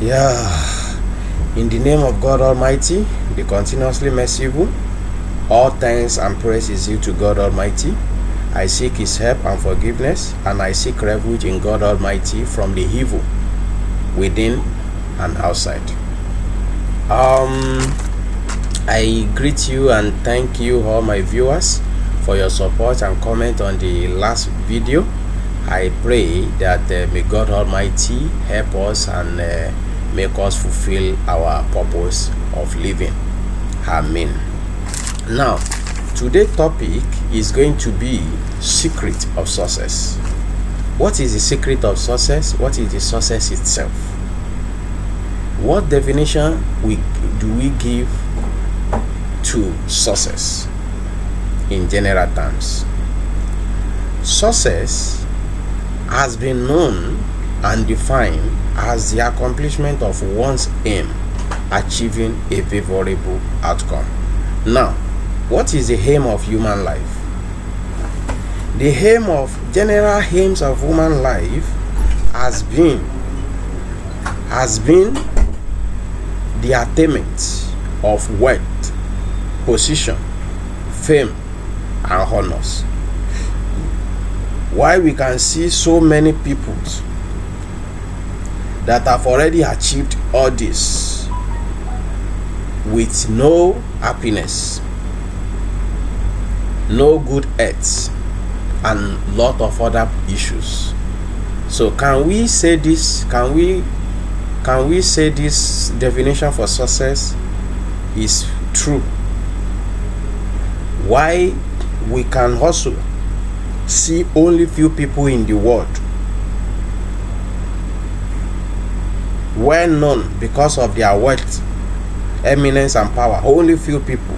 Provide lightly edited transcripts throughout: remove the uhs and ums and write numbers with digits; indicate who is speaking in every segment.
Speaker 1: In the name of God Almighty, the continuously merciful, all thanks and praise is due to God Almighty. I seek His help and forgiveness, and I seek refuge in God Almighty from the evil within and outside. I greet you and thank you, all my viewers, for your support and comment on the last video. I pray that may God Almighty help us and make us fulfill our purpose of living. Amen. Now, today's topic is going to be secret of success. What is the secret of success? What is the success itself? What definition do we give to success in general terms? Success has been known and defined as the accomplishment of one's aim, achieving a favorable outcome. Now, what is the aim of human life? The general aims of human life has been the attainment of wealth, position, fame, and honors. Why we can see so many people that have already achieved all this with no happiness, no good health, and lot of other issues. So can we say this? Can we say this definition for success is true? Why we can also see only few people in the world well known because of their wealth, eminence, and power. Only few people.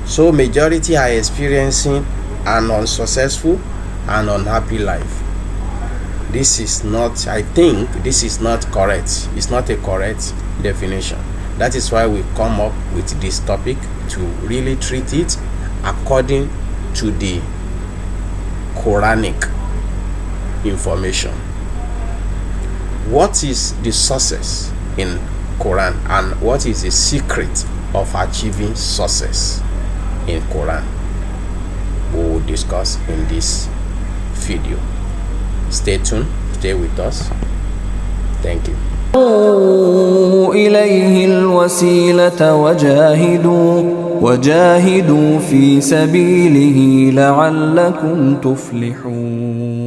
Speaker 1: So majority are experiencing an unsuccessful and unhappy life. This is not, I think this is not correct. It's not a correct definition. That is why we come up with this topic, to really treat it according to the Quranic information. What is the success in Quran, and what is the secret of achieving success in Quran? We will discuss in this video. Stay tuned, stay with us. Thank you.
Speaker 2: إليه الوسيلة وجاهدوا في سبيله لعلكم تفلحون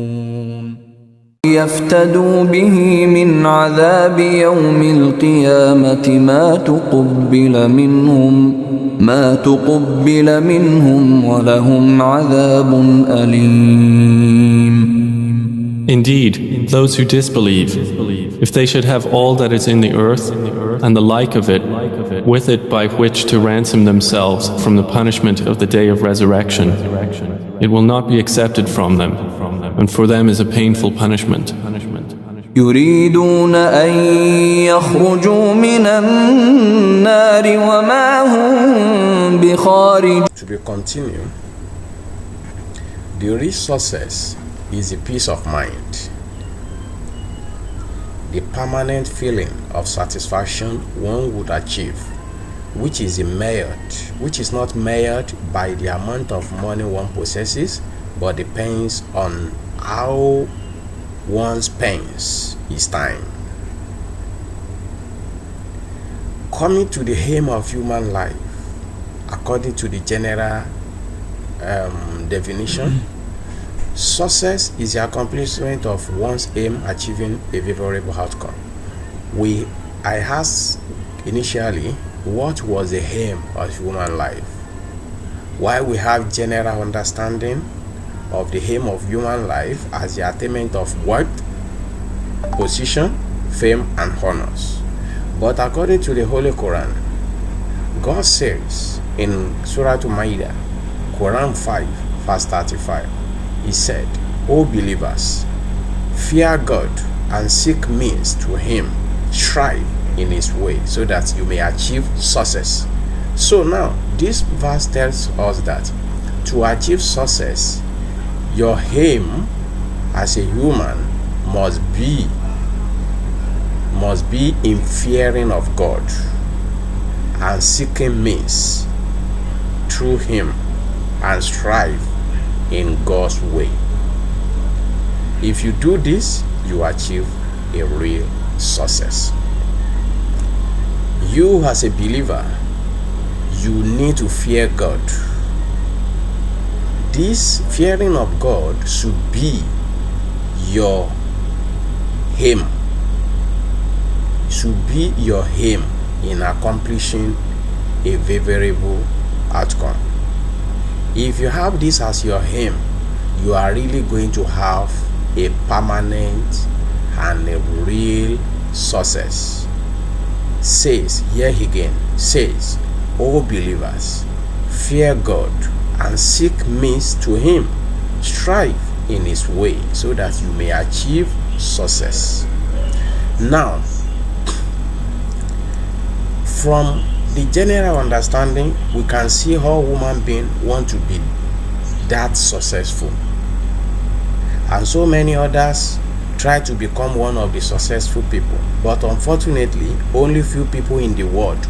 Speaker 2: يفتدوا به من عذاب يوم القيامة ما تقبل منهم ولهم عذاب أليم.
Speaker 3: Indeed, those who disbelieve, if they should have all that is in the earth and the like of it, with it by which to ransom themselves from the punishment of the day of resurrection, it will not be accepted from them, and for them is a painful punishment.
Speaker 2: يريدون أن يخرجوا من النار وما هم بخارج.
Speaker 1: To be continued, the real success is a peace of mind, the permanent feeling of satisfaction one would achieve, which is not measured by the amount of money one possesses, but depends on how one spends his time. Coming to the aim of human life, according to the general definition, success is the accomplishment of one's aim, achieving a favorable outcome. I asked initially, what was the aim of human life? While we have general understanding of the aim of human life as the attainment of wealth, position, fame, and honors. But according to the Holy Quran, God says in Surah Al-Ma'idah, Quran 5, verse 35, He said, O believers, fear God and seek means to Him, strive in His way so that you may achieve success. So now, this verse tells us that to achieve success, your aim as a human must be in fearing of God and seeking means through Him and strive in God's way. If you do this, you achieve a real success. You as a believer, you need to fear God. This fearing of God should be your aim. Should be your aim in accomplishing a favorable outcome. If you have this as your aim, you are really going to have a permanent and a real success. Says, here again, says, O believers, fear God and seek means to Him. Strive in His way so that you may achieve success. Now, from the general understanding, we can see how human beings want to be that successful. And so many others try to become one of the successful people. But unfortunately, only few people in the world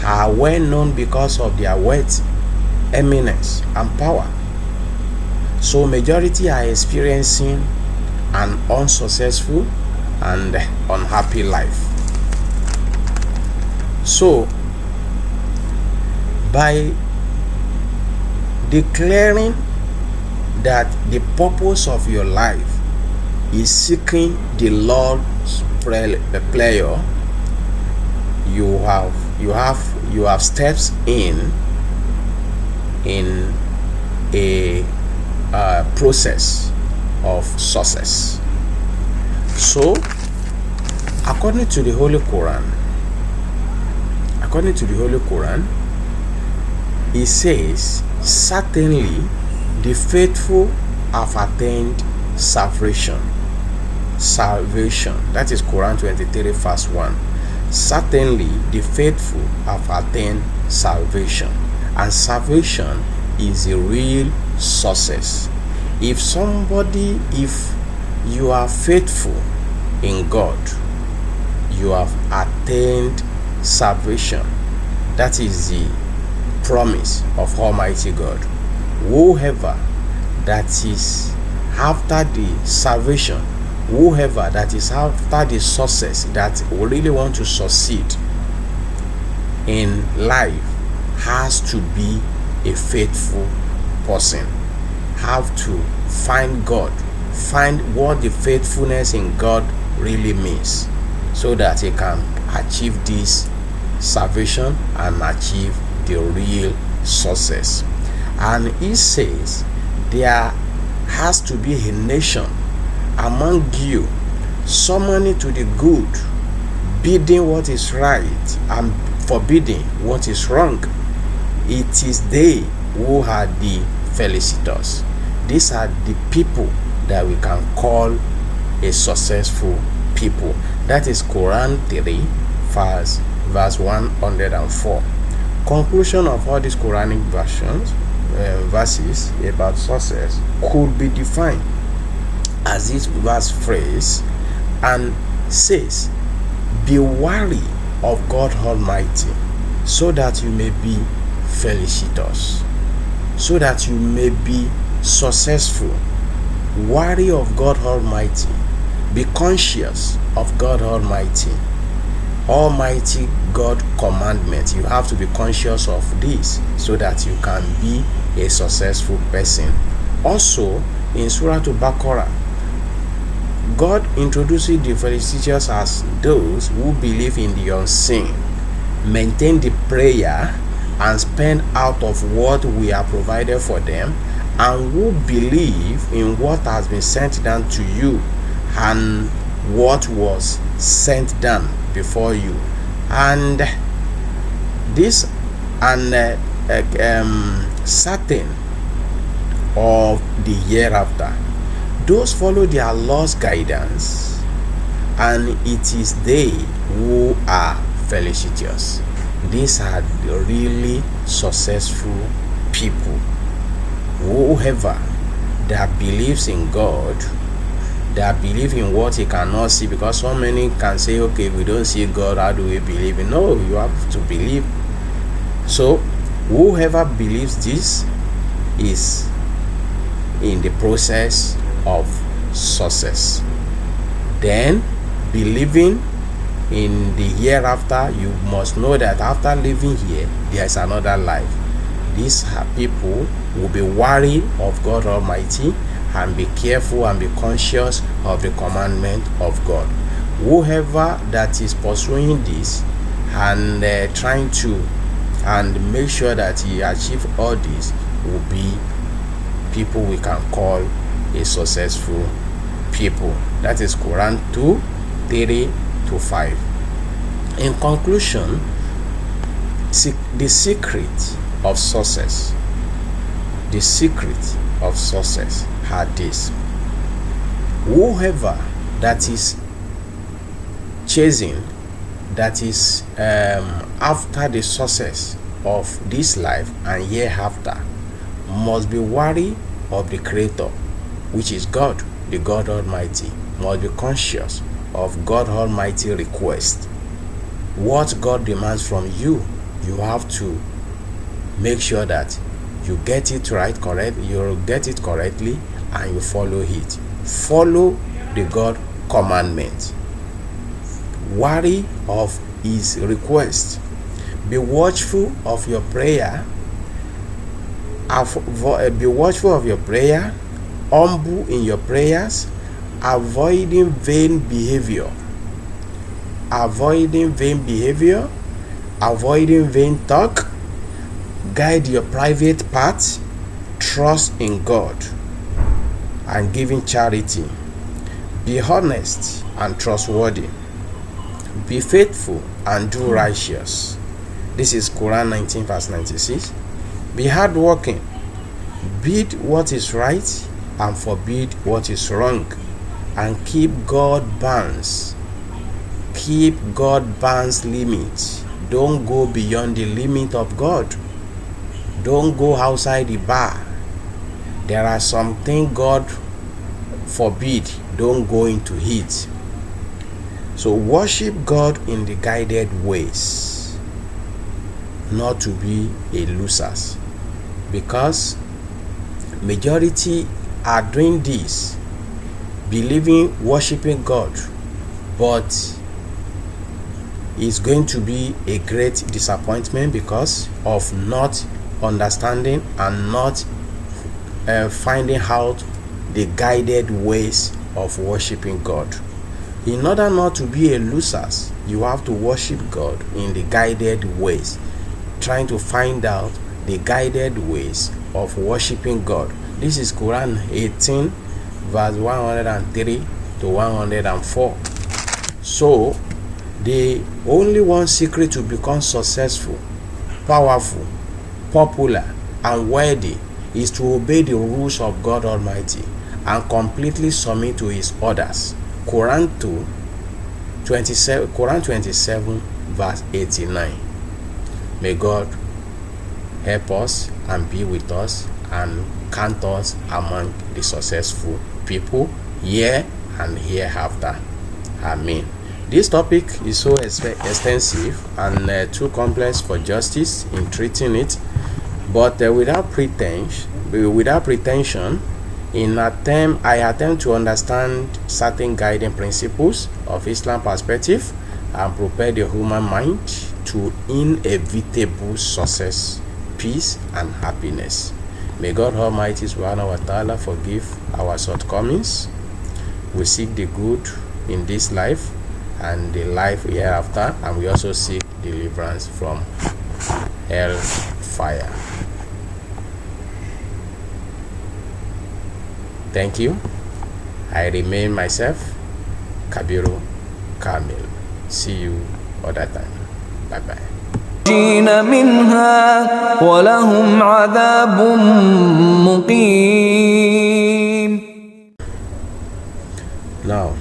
Speaker 1: are well known because of their wealth, eminence, and power. So majority are experiencing an unsuccessful and unhappy life. So, by declaring that the purpose of your life is seeking the Lord's pleasure, you have steps in a process of success. So, according to the Holy Quran, it says, certainly the faithful have attained salvation. That is Quran 23 verse 1. Certainly the faithful have attained salvation. And salvation is a real success. If you are faithful in God, you have attained salvation. That is the promise of Almighty God. Whoever that is after the salvation, whoever that is after the success, that really want to succeed in life, has to be a faithful person. Have to find God, find what the faithfulness in God really means, so that he can achieve this salvation and achieve the real success. And he says there has to be a nation among you summoning to the good, bidding what is right and forbidding what is wrong. It is they who are the felicitors. These are the people that we can call a successful people. That is Quran 3 verse 104. Conclusion of all these Quranic verses about success could be defined as this verse phrase and says, be wary of God Almighty, so that you may be felicitous, so that you may be successful. Wary of God Almighty. Be conscious of God Almighty. Almighty God commandment. You have to be conscious of this so that you can be a successful person. Also, in Surah Al-Baqarah, God introduces the felicitous as those who believe in the unseen, maintain the prayer, and spend out of what we have provided for them, and who believe in what has been sent down to you and what was sent down before you, and this certain of the hereafter. Those follow their Lord's guidance, and it is they who are felicitous. These are the really successful people. Whoever that believes in God, that believe in what he cannot see, because so many can say, okay, we don't see God, how do we believe in? No, you have to believe. So whoever believes this is in the process of success. Then believing in the hereafter, you must know that after living here there is another life. These people will be wary of God Almighty and be careful and be conscious of the commandment of God. Whoever that is pursuing this and trying to and make sure that he achieve all this will be people we can call a successful people. That is Quran 2:3-5. In conclusion, the secret of success had this: whoever that is chasing, that is after the success of this life and hereafter, must be wary of the Creator, which is God, the God Almighty. Must be conscious of God Almighty request. What God demands from you, you have to make sure that you get it right, you get it correctly, and you follow it. Follow the God commandment. Worry of his request. Be watchful of your prayer. Be watchful of your prayer. Humble in your prayers. Avoiding vain behavior. Avoiding vain talk. Guide your private path. Trust in God and giving charity. Be honest and trustworthy. Be faithful and do righteous. This is Quran 19:96. Be hardworking. Bid what is right and forbid what is wrong. And keep God bounds. Keep God bounds limits. Don't go beyond the limit of God. Don't go outside the bar. There are some things God forbid. Don't go into it. So worship God in the guided ways, not to be a losers, because majority are doing this, believing, worshiping God, but it's going to be a great disappointment because of not understanding and not finding out the guided ways of worshiping God. In order not to be a losers, you have to worship God in the guided ways, trying to find out the guided ways of worshiping God. This is Quran 18 verse 103-104. So the only one secret to become successful, powerful, popular and worthy is to obey the rules of God Almighty and completely submit to his orders. Quran 27 verse 89. May God help us and be with us and count us among the successful people here and hereafter. Amen. This topic is so extensive and too complex for justice in treating it, but without pretension, I attempt to understand certain guiding principles of Islam perspective and prepare the human mind to inevitable success, peace and happiness. May God Almighty Subhanahu wa Ta'ala forgive our shortcomings. We seek the good in this life and the life hereafter, and we also seek deliverance from hellfire. Thank you. I remain myself, Kabiru Kamil. See you other time. Bye bye.
Speaker 2: منها ولهم عذاب مقيم.
Speaker 1: Now